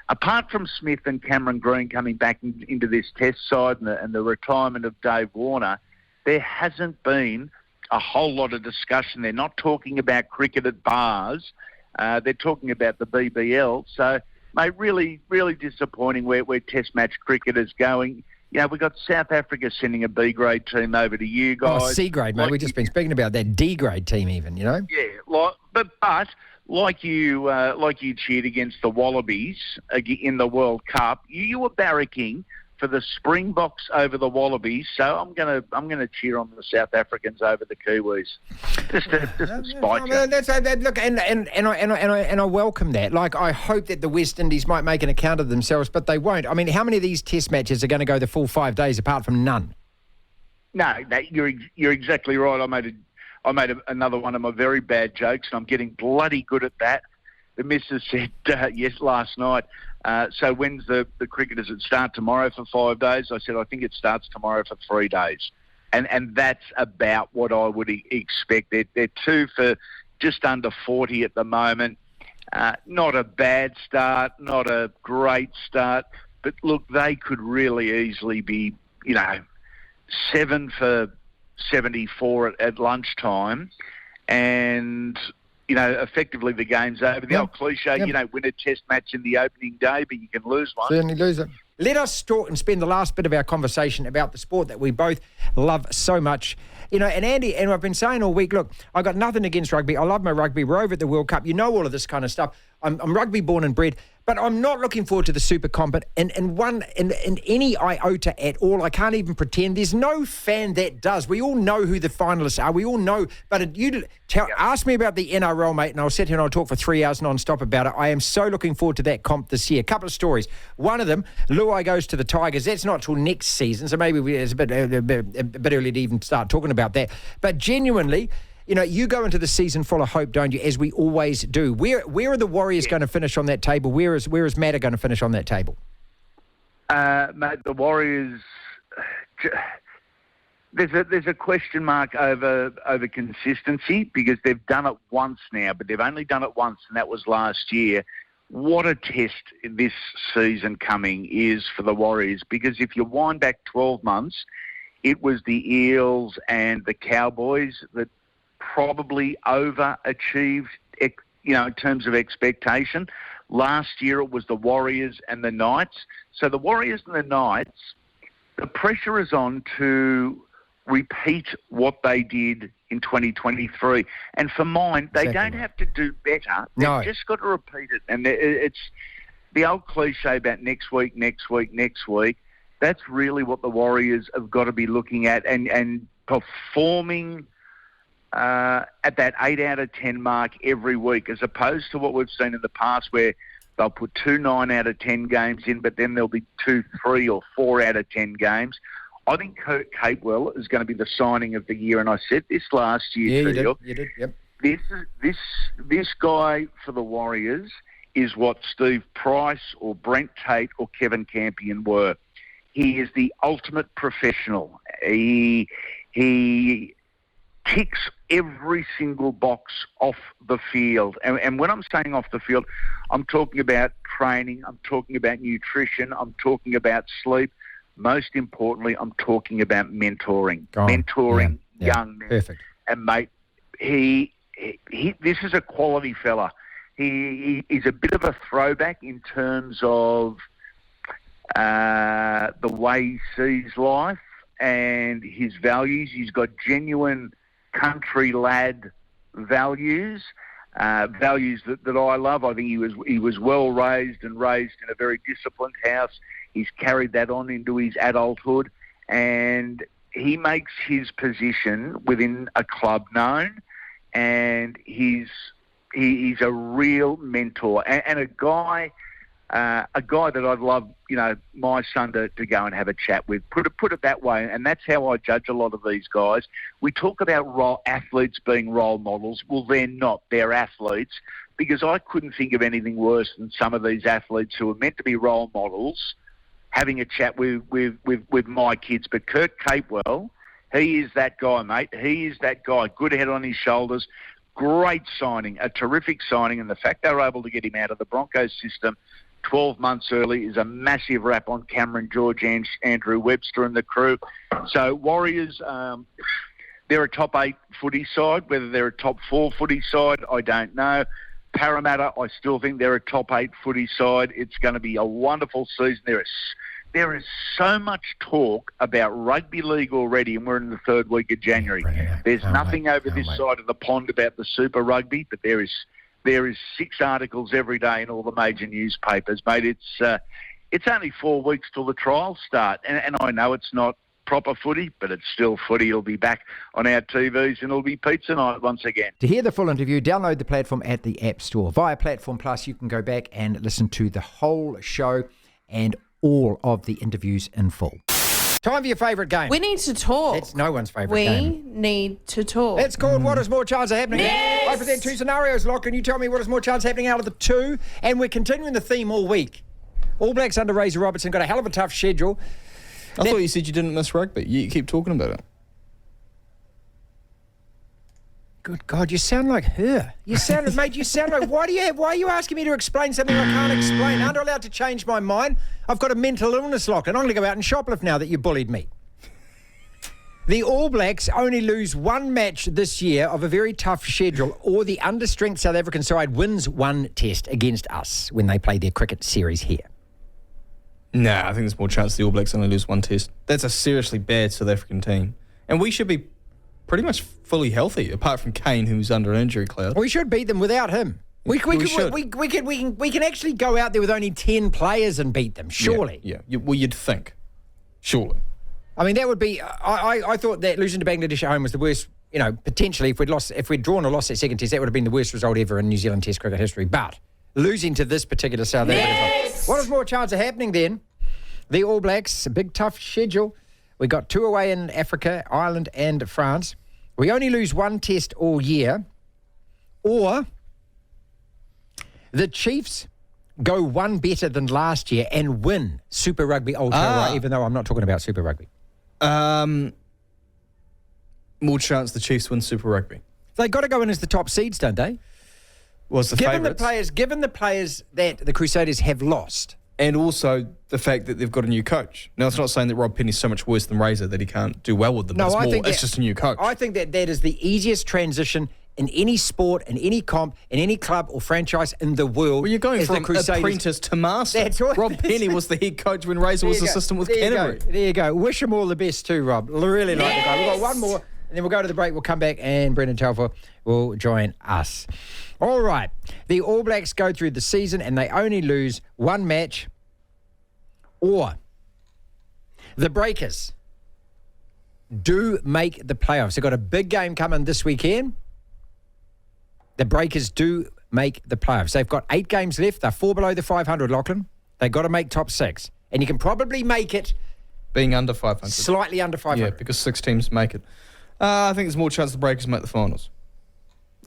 apart from Smith and Cameron Green coming back into this test side and the retirement of Dave Warner, there hasn't been a whole lot of discussion. They're not talking about cricket at bars. They're talking about the BBL. So, mate, really, really disappointing where test match cricket is going. We've got South Africa sending a B-grade team over to you guys. Oh, C-grade, mate. We've just been speaking about that D-grade team even, Yeah, but like you cheered against the Wallabies in the World Cup, you were barracking for the Springboks over the Wallabies, so I'm gonna cheer on the South Africans over the Kiwis. Just to spite you. Look, and I welcome that. Like, I hope that the West Indies might make an account of themselves, but they won't. I mean, how many of these Test matches are going to go the full 5 days apart from none? No, you're exactly right. I made another one of my very bad jokes, and I'm getting bloody good at that. The missus said yes last night. So when's the cricket? Does it start tomorrow for 5 days? I said, I think it starts tomorrow for 3 days. And that's about what I would expect. They're 2 for just under 40 at the moment. Not a bad start, not a great start. But look, they could really easily be, 7 for 74 at lunchtime. And effectively the game's over. The old cliche, you don't win a Test match in the opening day, but you can lose one. Certainly lose it. Let us talk and spend the last bit of our conversation about the sport that we both love so much. And Andy, and I've been saying all week, look, I got nothing against rugby. I love my rugby. We're over at the World Cup. You know all of this kind of stuff. I'm rugby born and bred, but I'm not looking forward to the Super Comp in any iota at all. I can't even pretend. There's no fan that does. We all know who the finalists are. We all know. But ask me about the NRL, mate, and I'll sit here and I'll talk for 3 hours non-stop about it. I am so looking forward to that comp this year. A couple of stories. One of them, Luai goes to the Tigers. That's not till next season, so maybe it's a bit early to even start talking about that. But genuinely, you go into the season full of hope, don't you, as we always do. Where are the Warriors going to finish on that table? Where is Matter going to finish on that table? Mate, the Warriors... There's a question mark over consistency because they've done it once now, but they've only done it once, and that was last year. What a test this season coming is for the Warriors, because if you wind back 12 months, it was the Eels and the Cowboys that probably overachieved, in terms of expectation. Last year it was the Warriors and the Knights. So the Warriors and the Knights, the pressure is on to repeat what they did in 2023. And for mine, they don't have to do better. They've just got to repeat it. And it's the old cliche about next week. That's really what the Warriors have got to be looking at and performing at that 8 out of 10 mark every week, as opposed to what we've seen in the past where they'll put 2 9 out of 10 games in, but then there'll be 2, 3 or 4 out of 10 games. I think Kurt Capewell is going to be the signing of the year, and I said this last year to you. You did, yep. This guy for the Warriors is what Steve Price or Brent Tate or Kevin Campion were. He is the ultimate professional. He ticks every single box off the field. And when I'm saying off the field, I'm talking about training, I'm talking about nutrition, I'm talking about sleep. Most importantly, I'm talking about mentoring. Young men. Perfect. And, mate, he this is a quality fella. He's a bit of a throwback in terms of the way he sees life and his values. He's got genuine country lad values, values that I love. I think he was well raised and raised in a very disciplined house. He's carried that on into his adulthood, and he makes his position within a club known, and he's a real mentor and a guy that I'd love, my son to go and have a chat with. Put it that way, and that's how I judge a lot of these guys. We talk about athletes being role models. Well, they're not. They're athletes, because I couldn't think of anything worse than some of these athletes who are meant to be role models having a chat with my kids. But Kurt Capewell, he is that guy, mate. He is that guy. Good head on his shoulders. Great signing, a terrific signing, and the fact they were able to get him out of the Broncos system 12 months early is a massive rap on Cameron George and Andrew Webster and the crew. So Warriors, they're a top 8 footy side. Whether they're a top 4 footy side, I don't know. Parramatta, I still think they're a top 8 footy side. It's going to be a wonderful season. There is so much talk about rugby league already, and we're in the 3rd week of January. There's nothing over this side of the pond about the Super Rugby, but there is 6 articles every day in all the major newspapers, mate. it's only 4 weeks till the trials start. And I know it's not proper footy, but it's still footy. It'll be back on our TVs and it'll be pizza night once again. To hear the full interview, download the platform at the App Store. Via Platform Plus, you can go back and listen to the whole show and all of the interviews in full. Time for your favourite game. We need to talk. It's no one's favourite game. We need to talk. It's called What is More Chance of Happening? Yes! I present 2 scenarios, Lachlan. You tell me what is more chance of happening out of the 2. And we're continuing the theme all week. All Blacks under Razor Robertson got a hell of a tough schedule. I thought you said you didn't miss rugby. You keep talking about it. Good God, you sound like her. You sound, mate, you sound like, why are you asking me to explain something I can't explain? Aren't I allowed to change my mind? I've got a mental illness, Lachlan. I'm going to go out and shoplift now that you bullied me. The All Blacks only lose 1 match this year of a very tough schedule, or the understrength South African side wins 1 test against us when they play their cricket series here. Nah, I think there's more chance the All Blacks only lose 1 test. That's a seriously bad South African team. And we should be pretty much fully healthy, apart from Kane, who's under an injury cloud. We should beat them without him. We can actually go out there with only 10 players and beat them, surely. Yeah. Well, you'd think. Surely. I mean, that would be... I thought that losing to Bangladesh at home was the worst, potentially, if we'd drawn or lost that second test, that would have been the worst result ever in New Zealand Test cricket history. But losing to this particular South African... What is more chance of happening then? The All Blacks, a big tough schedule. We got 2 away in Africa, Ireland and France. We only lose 1 test all year. Or the Chiefs go 1 better than last year and win Super Rugby Aotearoa, even though I'm not talking about Super Rugby. More chance the Chiefs win Super Rugby. They got to go in as the top seeds, don't they? Was the favourites. Given the players that the Crusaders have lost. And also the fact that they've got a new coach. Now, it's not saying that Rob Penny's so much worse than Razor that he can't do well with them. No, It's just a new coach. I think that is the easiest transition in any sport, in any comp, in any club or franchise in the world. Well, you're going from apprentice to master. That's right. Rob Penny was the head coach when Razor was assistant with Canterbury. There you go. Wish him all the best too, Rob. Really like the guy. We've got 1 more, and then we'll go to the break. We'll come back, and Brendan Telfer will join us. All right. The All Blacks go through the season, and they only lose 1 match. Or the Breakers do make the playoffs. They've got a big game coming this weekend. The Breakers do make the playoffs. They've got 8 games left. They're 4 below the 500, Lachlan. They've got to make top 6. And you can probably make it... Being under 500. Slightly under 500. Yeah, because 6 teams make it. I think there's more chance the Breakers make the finals.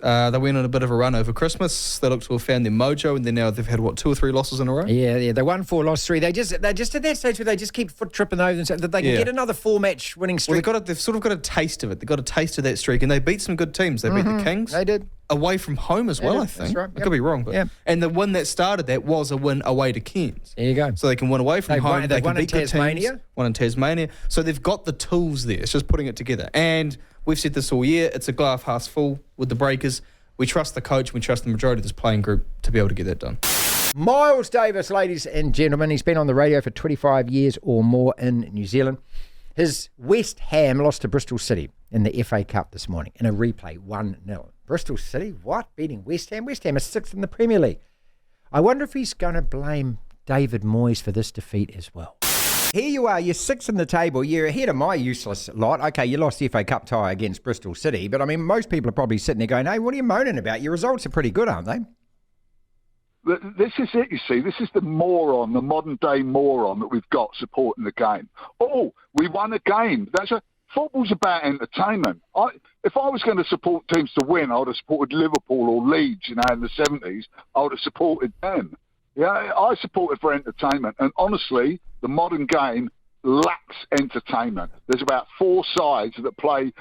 They went on a bit of a run over Christmas. They look to have found their mojo, and then now they've had, 2 or 3 losses in a row? Yeah. They won 4, lost 3. They're just at that stage where they just keep foot tripping over themselves, that they can get another 4-match winning streak. Well, they've sort of got a taste of it. They've got a taste of that streak, and they beat some good teams. They beat the Kings. They did. Away from home as well, I think. That's right. I could be wrong. But and the one that started that was a win away to Cairns. There you go. So they can win away from home. They can beat good teams. Won in Tasmania. So they've got the tools there. It's just putting it together. And we've said this all year. It's a glass half full with the Breakers. We trust the coach. We trust the majority of this playing group to be able to get that done. Miles Davis, ladies and gentlemen. He's been on the radio for 25 years or more in New Zealand. His West Ham lost to Bristol City in the FA Cup this morning in a replay, 1-0. Bristol City, what? Beating West Ham? West Ham is 6th in the Premier League. I wonder if he's going to blame David Moyes for this defeat as well. Here you are, you're 6th in the table, you're ahead of my useless lot. Okay, you lost the FA Cup tie against Bristol City, but I mean, most people are probably sitting there going, hey, what are you moaning about? Your results are pretty good, aren't they? This is it, you see. This is the moron, the modern-day moron that we've got supporting the game. Oh, we won a game. Football's about entertainment. If I was going to support teams to win, I would have supported Liverpool or Leeds, in the 70s. I would have supported them. Yeah, I support it for entertainment. And honestly, the modern game lacks entertainment. There's about 4 sides that play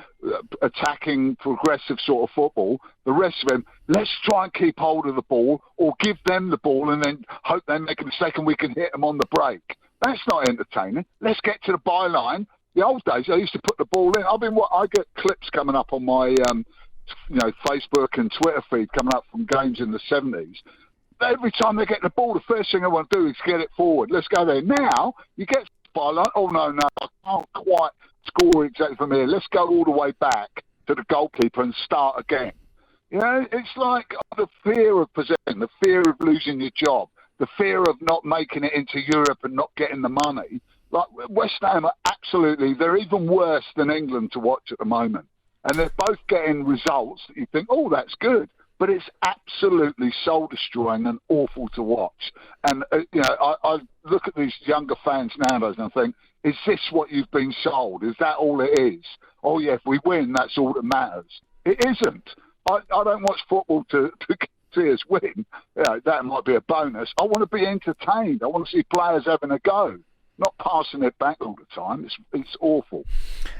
attacking, progressive sort of football. The rest of them, let's try and keep hold of the ball or give them the ball and then hope they make a mistake and we can hit them on the break. That's not entertaining. Let's get to the byline. The old days, I used to put the ball in. I get clips coming up on my Facebook and Twitter feed coming up from games in the 70s. Every time they get the ball, the first thing I want to do is get it forward. Let's go there. Now, you get byline. Oh, no, I can't quite score exactly from here. Let's go all the way back to the goalkeeper and start again. It's like the fear of possession, the fear of losing your job. the fear of not making it into Europe and not getting the money. Like West Ham are they're even worse than England to watch at the moment. And they're both getting results that you think, oh, that's good. But it's absolutely soul-destroying and awful to watch. And, I look at these younger fans nowadays and I think, is this what you've been sold? Is that all it is? Oh, yeah, if we win, that's all that matters. It isn't. I don't watch football to see us win. That might be a bonus. I want to be entertained. I want to see players having a go. Not passing it back all the time. It's awful.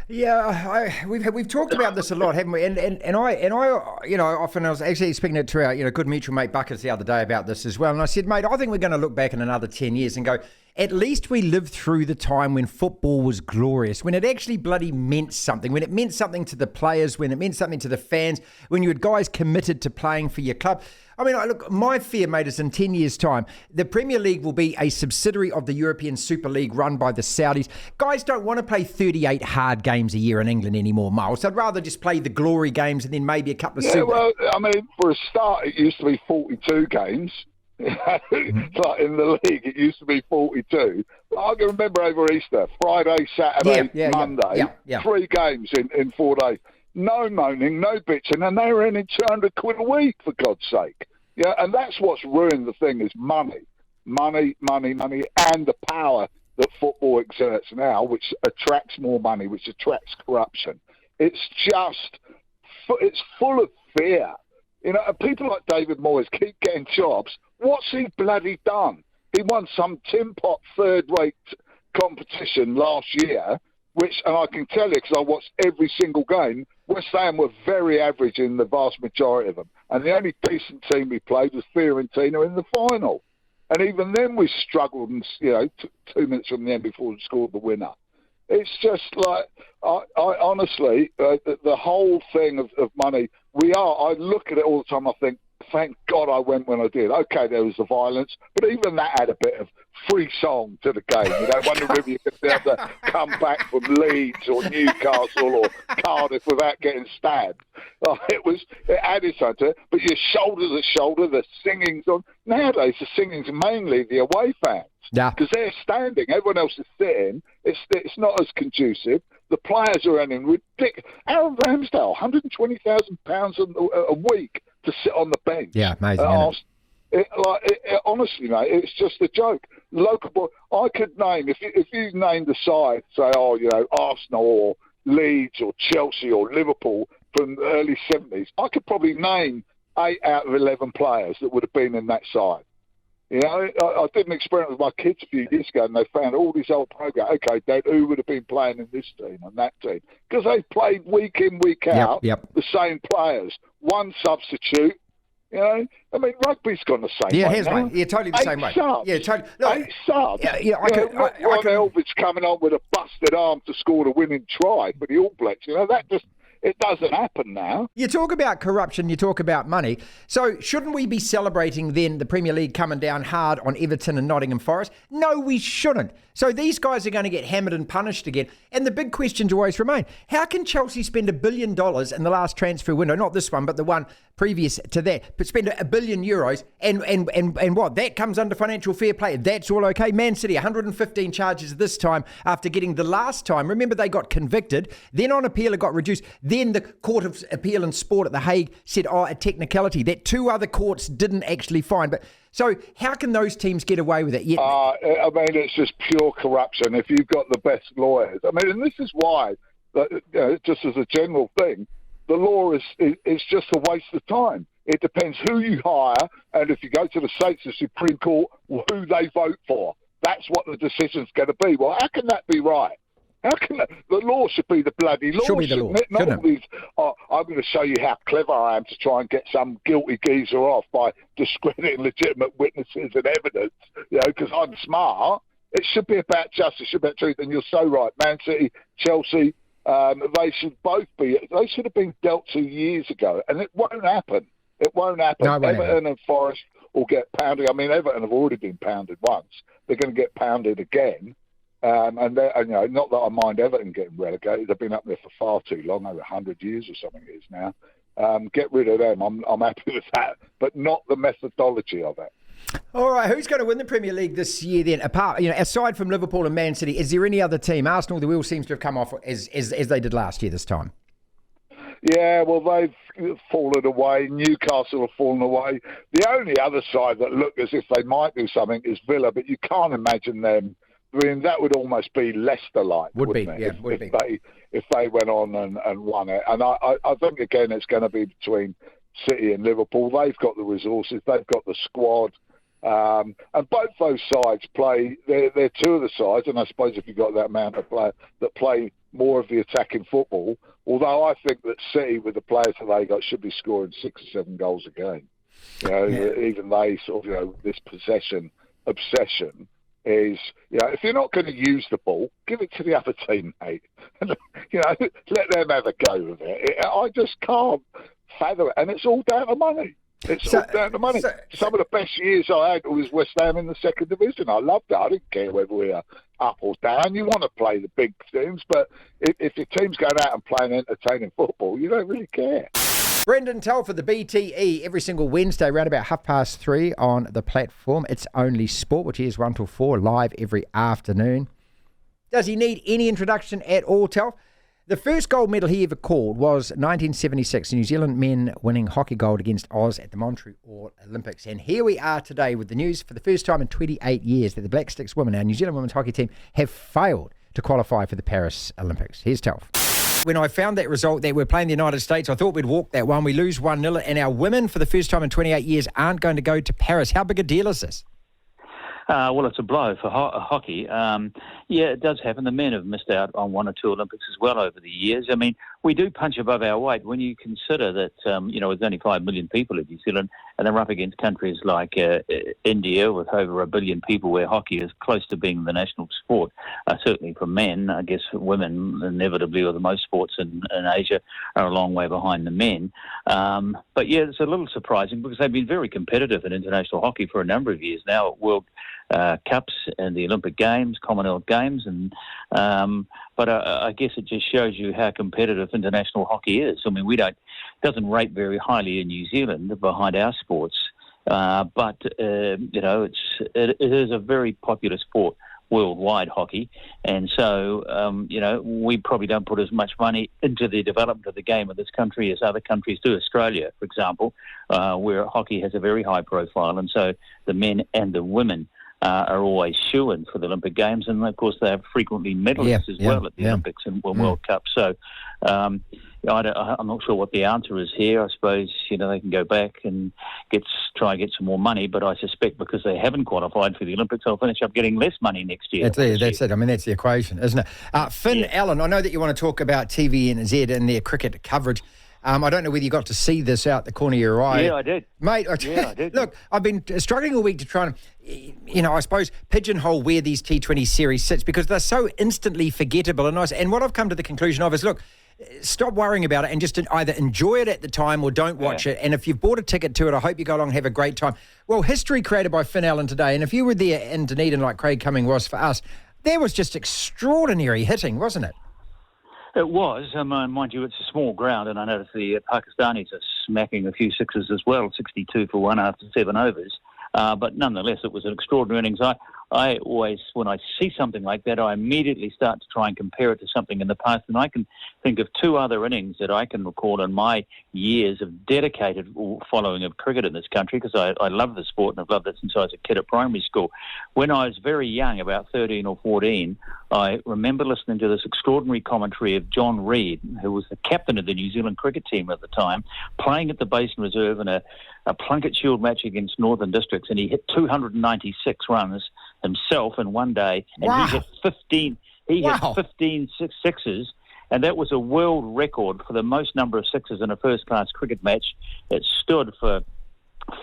Yeah, we've talked about this a lot, haven't we? And I often I was actually speaking to our good mutual mate Buckers the other day about this as well. And I said, mate, I think we're going to look back in another 10 years and go, at least we lived through the time when football was glorious, when it actually bloody meant something, when it meant something to the players, when it meant something to the fans, when you had guys committed to playing for your club. I mean, look, my fear, mate, is in 10 years' time, the Premier League will be a subsidiary of the European Super League run by the Saudis. Guys don't want to play 38 hard games a year in England anymore, Miles. I'd rather just play the glory games and then maybe a couple of Super... well, I mean, for a start, it used to be 42 games. Like in the league, it used to be 42. I can remember over Easter, Friday, Saturday, Monday, 3 games in 4 days. No moaning, no bitching, and they were earning 200 quid a week, for God's sake. Yeah, and that's what's ruined the thing is money, and the power that football exerts now, which attracts more money, which attracts corruption. It's full of fear. And people like David Moyes keep getting jobs. What's he bloody done? He won some tin pot third-rate competition last year, and I can tell you because I watched every single game, West Ham were very average in the vast majority of them. And the only decent team we played was Fiorentina in the final. And even then we struggled, and 2 minutes from the end before we scored the winner. It's just like, I honestly, the whole thing of money, I look at it all the time, I think, thank God I went when I did. Okay, there was the violence, but even that had a bit of free song to the game. Wonder if you could be able to come back from Leeds or Newcastle or Cardiff without getting stabbed. It added something to it, but your shoulder to shoulder, the singing's on. Nowadays, the singing's mainly the away fans. Yeah. Because they're standing, everyone else is sitting. It's not as conducive. The players are earning ridiculous. Aaron Ramsdale, £120,000 a week to sit on the bench. Yeah, amazing. Honestly, mate, it's just a joke. Local boy, I could name if you named the side, say, Arsenal or Leeds or Chelsea or Liverpool from the early 70s, I could probably name 8 out of 11 players that would have been in that side. I did an experiment with my kids a few years ago, and they found all these old programs. Okay, Dad, who would have been playing in this team and that team? Because they played week in, week out, the same players. One substitute. I mean, rugby's gone the same way. Yeah, here's one. Yeah, totally the same way. Yeah, totally. Look, 8 subs. Ron Elvidge coming on with a busted arm to score the winning try for the All Blacks. That just... It doesn't happen now. You talk about corruption, you talk about money. So shouldn't we be celebrating then the Premier League coming down hard on Everton and Nottingham Forest? No, we shouldn't. So these guys are going to get hammered and punished again. And the big questions always remain. How can Chelsea spend €1 billion in the last transfer window, not this one, but the one previous to that, but spend €1 billion and what? That comes under financial fair play. That's all okay. Man City, 115 charges this time after getting the last time. Remember, they got convicted. Then on appeal, it got reduced. Then the Court of Appeal and Sport at The Hague said, a technicality that 2 other courts didn't actually find. But so how can those teams get away with it? I mean, it's just pure corruption if you've got the best lawyers. I mean, and this is why, just as a general thing, the law is just a waste of time. It depends who you hire, and if you go to the States, the Supreme Court, who they vote for. That's what the decision's going to be. Well, how can that be right? How can the law should be the bloody law? Should be the law. Not all these, I'm going to show you how clever I am to try and get some guilty geezer off by discrediting legitimate witnesses and evidence, because I'm smart. It should be about justice, it should be about truth, and you're so right. Man City, Chelsea, they should have been dealt to years ago, and it won't happen. It won't happen. No, Everton and Forest will get pounded. I mean, Everton have already been pounded once. They're going to get pounded again. And not that I mind Everton getting relegated. They've been up there for far too long, over 100 years or something it is now. Get rid of them. I'm happy with that, but not the methodology of it. All right, who's going to win the Premier League this year then? Apart, aside from Liverpool and Man City, is there any other team? Arsenal, the wheel seems to have come off as they did last year this time. Yeah, well, they've fallen away. Newcastle have fallen away. The only other side that look as if they might do something is Villa, but you can't imagine them. I mean, that would almost be Leicester-like, wouldn't it? If they went on and won it. And I think, again, it's going to be between City and Liverpool. They've got the resources. They've got the squad. And both those sides play, they're two of the sides, and I suppose if you've got that amount of players that play more of the attacking football, although I think that City, with the players that they got, should be scoring 6 or 7 goals a game. Even they sort of, this possession obsession is, if you're not going to use the ball, give it to the other team, mate. Let them have a go with it. I just can't fathom it, and it's all down to money. All down to money. Some of the best years I had was West Ham in the second division. I loved it. I didn't care whether we were up or down. You want to play the big teams, but if your team's going out and playing entertaining football, you don't really care. Brendan Telfer, the BTE, every single Wednesday around about 3:30 on the platform. It's Only Sport, which is 1 till 4, live every afternoon. Does he need any introduction at all, Telf? The first gold medal he ever called was 1976, New Zealand men winning hockey gold against Oz at the Montreal Olympics. And here we are today with the news for the first time in 28 years that the Black Sticks women, our New Zealand women's hockey team, have failed to qualify for the Paris Olympics. Here's Telf. When I found that result that we're playing the United States, I thought we'd walk that one. We lose 1-0, and our women, for the first time in 28 years, aren't going to go to Paris. How big a deal is this? Well, it's a blow for hockey. It does happen. The men have missed out on 1 or 2 Olympics as well over the years. I mean, we do punch above our weight when you consider that, there's only 5 million people in New Zealand, and they're up against countries like India with over 1 billion people, where hockey is close to being the national sport, certainly for men. I guess for women, inevitably, or the most sports in Asia are a long way behind the men. But it's a little surprising because they've been very competitive in international hockey for a number of years now at World Cups and the Olympic Games, Commonwealth Games, and but I guess it just shows you how competitive international hockey is. I mean, doesn't rate very highly in New Zealand behind our sports, but it is a very popular sport worldwide, hockey, and so we probably don't put as much money into the development of the game of this country as other countries do. Australia, for example, where hockey has a very high profile, and so the men and the women are always shoo-in for the Olympic Games, and of course they have frequently medalists as well at the Olympics and World Cup. So I'm not sure what the answer is here. I suppose they can go back and try and get some more money, but I suspect because they haven't qualified for the Olympics, they'll finish up getting less money next year. That's it. I mean, that's the equation, isn't it? Finn Allen, I know that you want to talk about TVNZ and their cricket coverage. I don't know whether you got to see this out the corner of your eye. Yeah, I did. Mate, I did. Look, I've been struggling all week to try and, I suppose, pigeonhole where these T20 series sits because they're so instantly forgettable and nice. And what I've come to the conclusion of is, look, stop worrying about it and just either enjoy it at the time or don't watch it. And if you've bought a ticket to it, I hope you go along and have a great time. Well, history created by Finn Allen today. And if you were there in Dunedin like Craig Cumming was for us, there was just extraordinary hitting, wasn't it? It was. Mind you, it's a small ground, and I noticed the Pakistanis are smacking a few sixes as well, 62 for 1 after 7 overs. But nonetheless, it was an extraordinary innings. I always, when I see something like that, I immediately start to try and compare it to something in the past. And I can think of 2 other innings that I can recall in my years of dedicated following of cricket in this country, because I love the sport and I've loved it since I was a kid at primary school. When I was very young, about 13 or 14, I remember listening to this extraordinary commentary of John Reid, who was the captain of the New Zealand cricket team at the time, playing at the Basin Reserve in a Plunket Shield match against Northern Districts, and he hit 296 runs himself in one day, and he hit 15. He hit 15 sixes, and that was a world record for the most number of sixes in a first-class cricket match. It stood for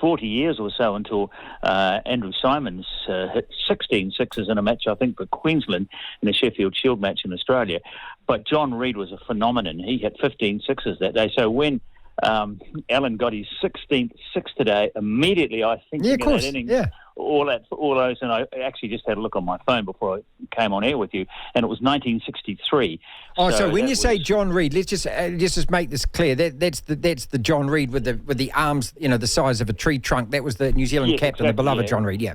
40 years or so until Andrew Simons hit 16 sixes in a match, I think, for Queensland in a Sheffield Shield match in Australia. But John Reid was a phenomenon. He hit 15 sixes that day. So when Allen got his 16th six today, immediately I think that innings all those, and I actually just had a look on my phone before I came on air with you, and it was 1963. Oh, so when you say John Reid, let's just make this clear. That's the John Reid with the arms, the size of a tree trunk. That was the New Zealand captain, the beloved John Reid. Yeah.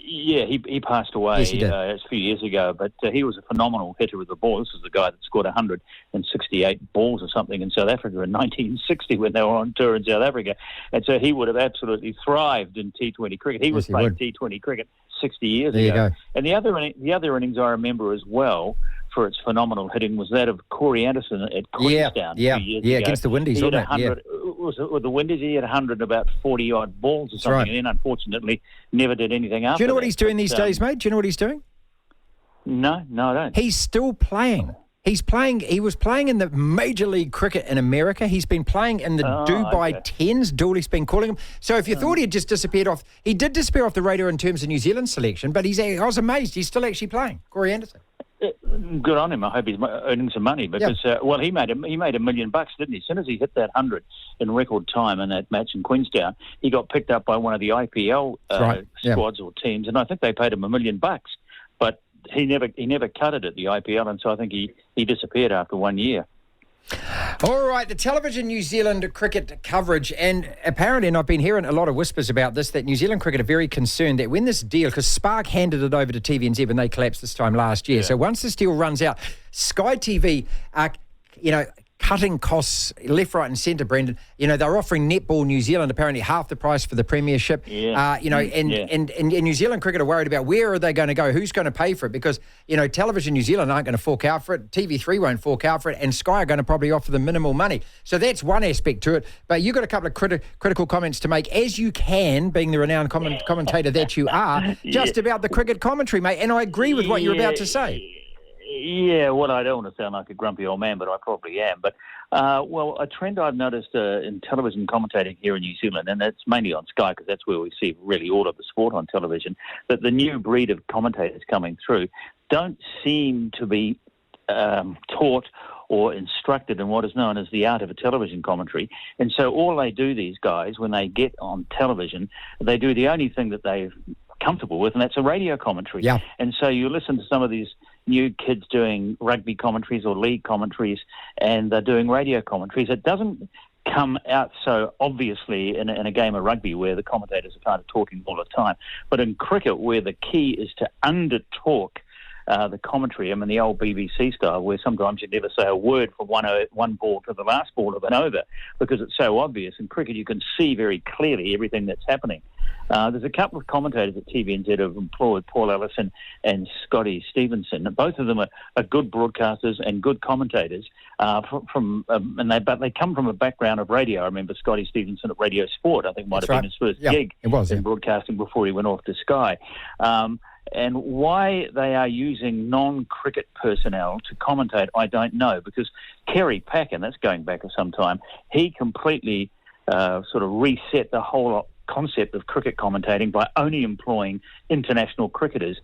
Yeah, he passed away Yes, he did. a few years ago, but he was a phenomenal hitter with the ball. This is the guy that scored 168 balls or something in South Africa in 1960 when they were on tour in South Africa. And so he would have absolutely thrived in T20 cricket. He was playing T20 cricket 60 years There ago. you go. And the other innings I remember as well for its phenomenal hitting was that of Corey Anderson at Queenstown a few years ago. Against the Windies, He had wasn't it? 100, was it with the Windies? He had 100 about 40-odd balls or something, right. and then unfortunately never did anything after Do you know what that. he's doing But, these days, mate? Do you know what he's doing? No, I don't. He's still playing. He's playing. He was playing in the Major League Cricket in America. He's been playing in the Dubai Tens. Dooley's been calling him. So if you thought he had just disappeared off, he did disappear off the radar in terms of New Zealand selection. But I was amazed. He's still actually playing. Corey Anderson. Good on him. I hope he's earning some money because, he made $1 million, didn't he? As soon as he hit that 100 in record time in that match in Queenstown, he got picked up by one of the IPL squads or teams, and I think they paid him $1 million. But he never cut it at the IPL, and so I think he disappeared after 1 year. All right, the television New Zealand cricket coverage, and apparently, and I've been hearing a lot of whispers about this, that New Zealand cricket are very concerned that when this deal, because Spark handed it over to TVNZ when they collapsed this time last year, so once this deal runs out, Sky TV are, cutting costs left, right and centre, Brendan. They're offering Netball New Zealand apparently half the price for the premiership. And New Zealand cricket are worried about where are they going to go, who's going to pay for it, because, Television New Zealand aren't going to fork out for it, TV3 won't fork out for it, and Sky are going to probably offer them minimal money. So that's one aspect to it. But you've got a couple of critical comments to make, as you can, being the renowned commentator that you are, just about the cricket commentary, mate. And I agree with what you're about to say. Yeah, well, I don't want to sound like a grumpy old man, but I probably am. But, a trend I've noticed in television commentating here in New Zealand, and that's mainly on Sky because that's where we see really all of the sport on television, that the new breed of commentators coming through don't seem to be taught or instructed in what is known as the art of a television commentary. And so all they do, these guys, when they get on television, they do the only thing that they're comfortable with, and that's a radio commentary. Yeah. And so you listen to some of these new kids doing rugby commentaries or league commentaries, and they're doing radio commentaries. It doesn't come out so obviously in a game of rugby where the commentators are kind of talking all the time. But in cricket, where the key is to under-talk the commentary, the old BBC style, where sometimes you never say a word from one ball to the last ball of an over because it's so obvious. In cricket, you can see very clearly everything that's happening. There's a couple of commentators at TVNZ who have employed Paul Ellison and Scotty Stevenson. Both of them are good broadcasters and good commentators. But they come from a background of radio. I remember Scotty Stevenson at Radio Sport. I think might have been his first gig in broadcasting before he went off to Sky. And why they are using non-cricket personnel to commentate, I don't know, because Kerry Packer, that's going back some time, he completely sort of reset the whole concept of cricket commentating by only employing international cricketers.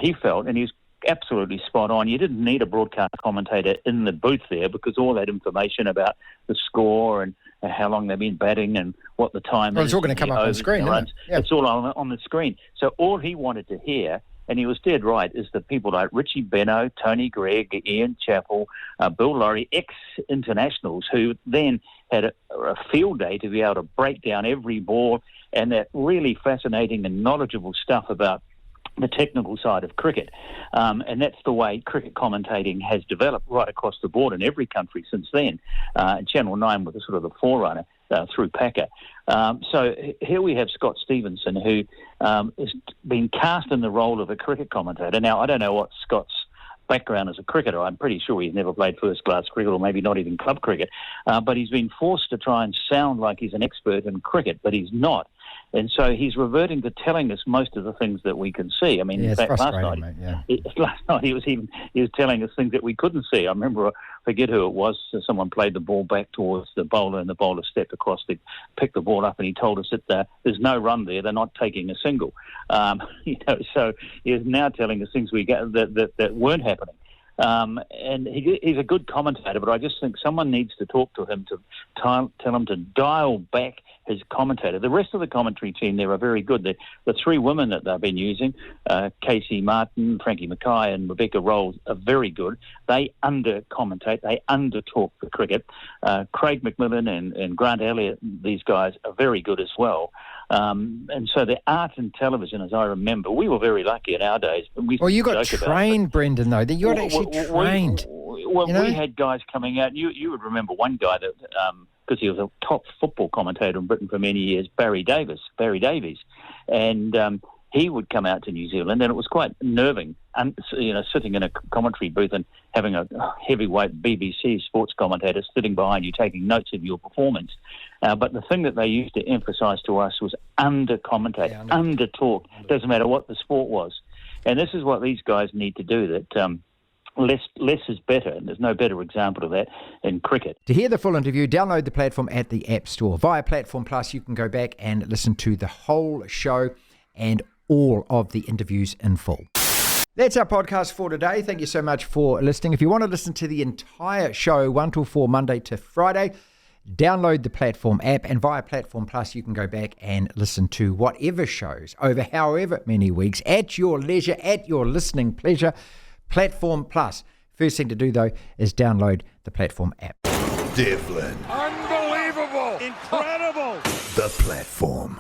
He felt, and he's absolutely spot on, you didn't need a broadcast commentator in the booth there because all that information about the score and how long they've been batting and what the time is. It's all going to come up on screen, isn't it? Yeah. It's all on the screen. So all he wanted to hear, and he was dead right, is the people like Richie Benaud, Tony Gregg, Ian Chappell, Bill Laurie, ex-internationals who then had a field day to be able to break down every ball and that really fascinating and knowledgeable stuff about the technical side of cricket. And that's the way cricket commentating has developed right across the board in every country since then. And Channel 9 was sort of the forerunner through Packer. So here we have Scott Stevenson, who has been cast in the role of a cricket commentator. Now, I don't know what Scott's background as a cricketer. I'm pretty sure he's never played first-class cricket or maybe not even club cricket. But he's been forced to try and sound like he's an expert in cricket, but he's not. And so he's reverting to telling us most of the things that we can see. I mean, in fact, last night he was telling us things that we couldn't see. I remember, I forget who it was, so someone played the ball back towards the bowler and the bowler stepped across to pick the ball up and he told us that there's no run there, they're not taking a single. So he is now telling us things that weren't happening. And he's a good commentator, but I just think someone needs to talk to him to tell him to dial back his commentator. The rest of the commentary team there are very good. The three women that they've been using, Casey Martin, Frankie Mackay and Rebecca Rolls, are very good. They under-commentate, they under-talk the cricket. Craig McMillan and Grant Elliott, these guys are very good as well. And so the art in television, as I remember, we were very lucky in our days. Well, you got trained, Brendan, though. You got actually trained. Well, we had guys coming out. You would remember one guy that, because he was a top football commentator in Britain for many years, Barry Davies. And he would come out to New Zealand, and it was quite nerving, and sitting in a commentary booth and having a heavyweight BBC sports commentator sitting behind you taking notes of your performance. But the thing that they used to emphasise to us was under-commentate, under-talk. Doesn't matter what the sport was. And this is what these guys need to do, that less is better, and there's no better example of that in cricket. To hear the full interview, download the platform at the App Store. Via Platform Plus, you can go back and listen to the whole show and all of the interviews in full. That's our podcast for today. Thank you so much for listening. If you want to listen to the entire show, 1 till 4, Monday to Friday, download the Platform app, and via Platform Plus, you can go back and listen to whatever shows over however many weeks at your leisure, at your listening pleasure. Platform Plus. First thing to do, though, is download the Platform app. Devlin. Unbelievable. Incredible. The Platform.